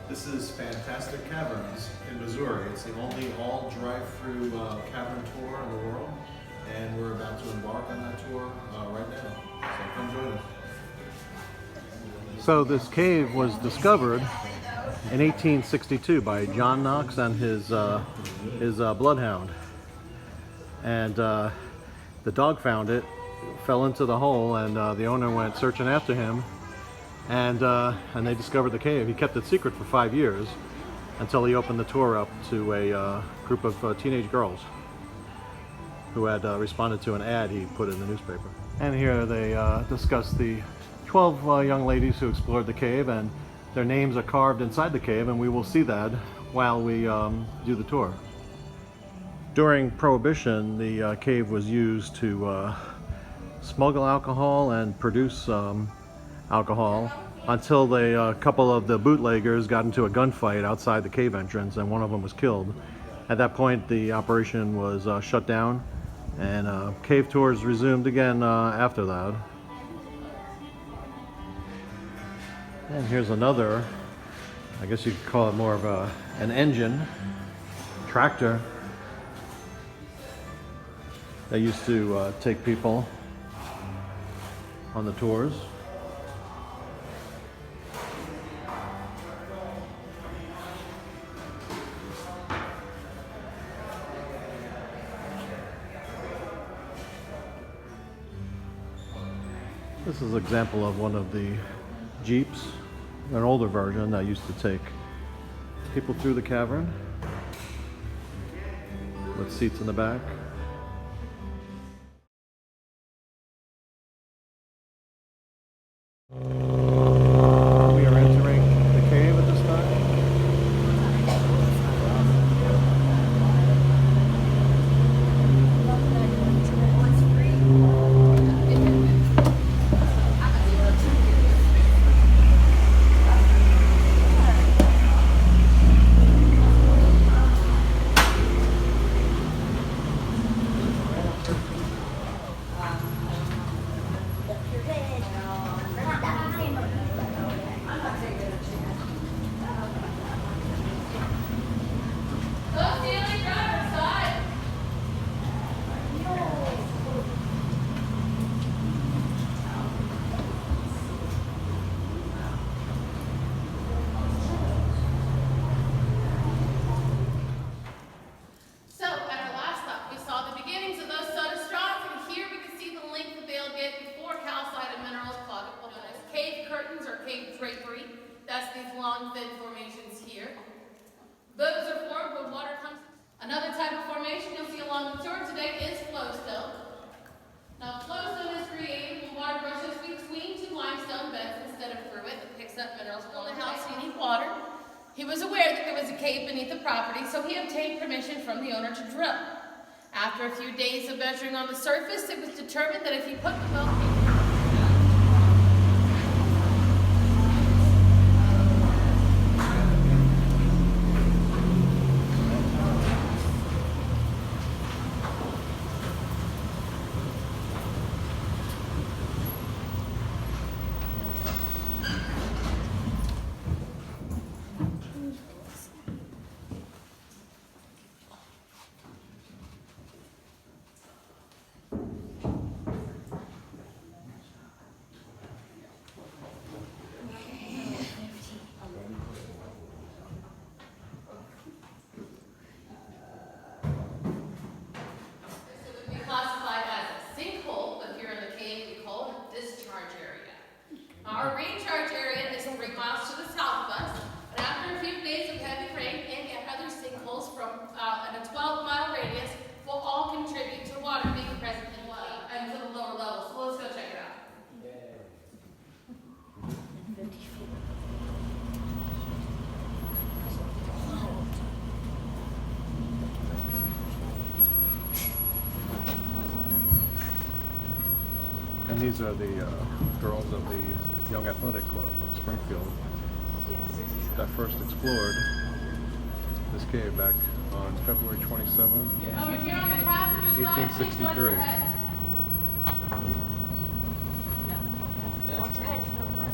This is fantastic Caverns in Missouri. It's the only all drive-through cavern tour in the world, and we're about to embark on that tour right now. So come join us. So this cave was discovered in 1862 by John Knox and his bloodhound, and the dog found it, fell into the hole, and the owner went searching after him, and they discovered the cave. He kept it secret for 5 years until he opened the tour up to a group of teenage girls who had responded to an ad he put in the newspaper. And here they discuss the 12 young ladies who explored the cave, and their names are carved inside the cave, and we will see that while we do the tour. During Prohibition, the cave was used to smuggle alcohol and produce alcohol until a couple of the bootleggers got into a gunfight outside the cave entrance, and one of them was killed. At that point, the operation was shut down, and cave tours resumed again after that. And here's another, I guess you could call it more of an engine, tractor. They used to take people on the tours. This is an example of one of the Jeeps, an older version that used to take people through the cavern with seats in the back. We are entering the cave at this time. Drapery. That's these long, thin formations here. Those are formed when water comes. Another type of formation you'll see along the tour today is flowstone. Now, flowstone is created when water rushes between two limestone beds instead of through it. It picks up minerals from the house. You need water. He was aware that there was a cave beneath the property, so he obtained permission from the owner to drill. After a few days of measuring on the surface, it was determined that if he put the well. Our recharge area is 3 miles to the south of us, and after a few days of heavy rain and other sinkholes from in a 12-mile radius will all contribute to water being present and to the lower levels. So let's go check it out. And these are the girls of the Young Athletic Club of Springfield that first explored this cave back on February 27, 1863. Watch your head if you don't know.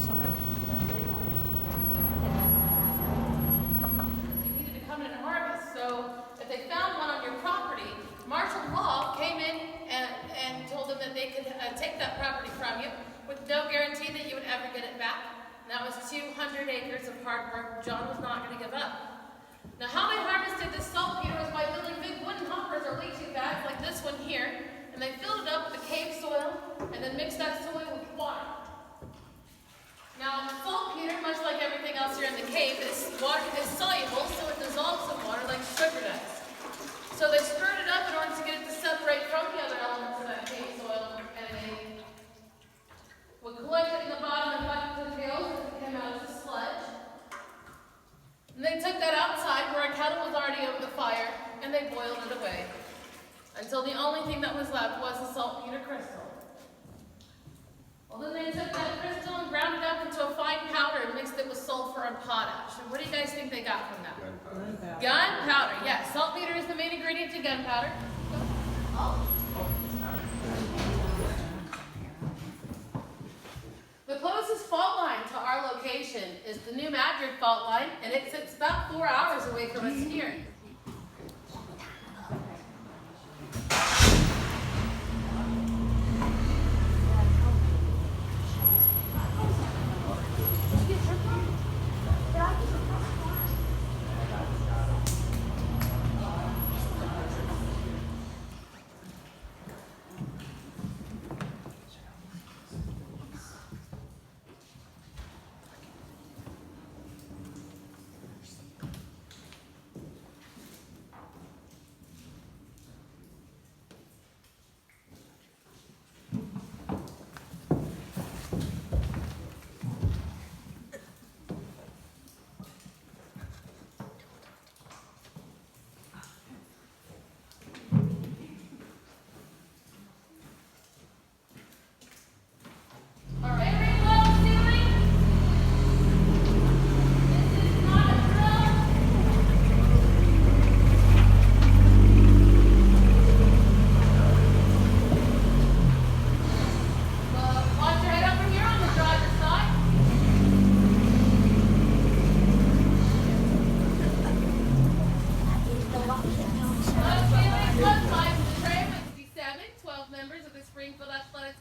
100 acres of hard work John was not going to give up. Now, how they harvested this saltpeter was by building big wooden hoppers or leaching bags like this one here, and they filled it up with the cave soil and then mixed that soil with water. Now, saltpeter, much like everything else here in the cave, is soluble, so it dissolves in water like sugar does. So they stirred it up in order to get it to separate from the other elements of that cave soil, and they would collect it in the bottom and buckets and pails as it came out as a sludge. And they took that outside where a kettle was already over the fire, and they boiled it away until the only thing that was left was the saltpeter crystal. Well, then they took that crystal and ground it up into a fine powder and mixed it with sulfur and potash. And what do you guys think they got from that? Gunpowder. Gunpowder, yes. Saltpeter is the main ingredient to gunpowder. The closest fault line to our location is the New Madrid fault line, and it sits about 4 hours away from us here. Springfield Athletics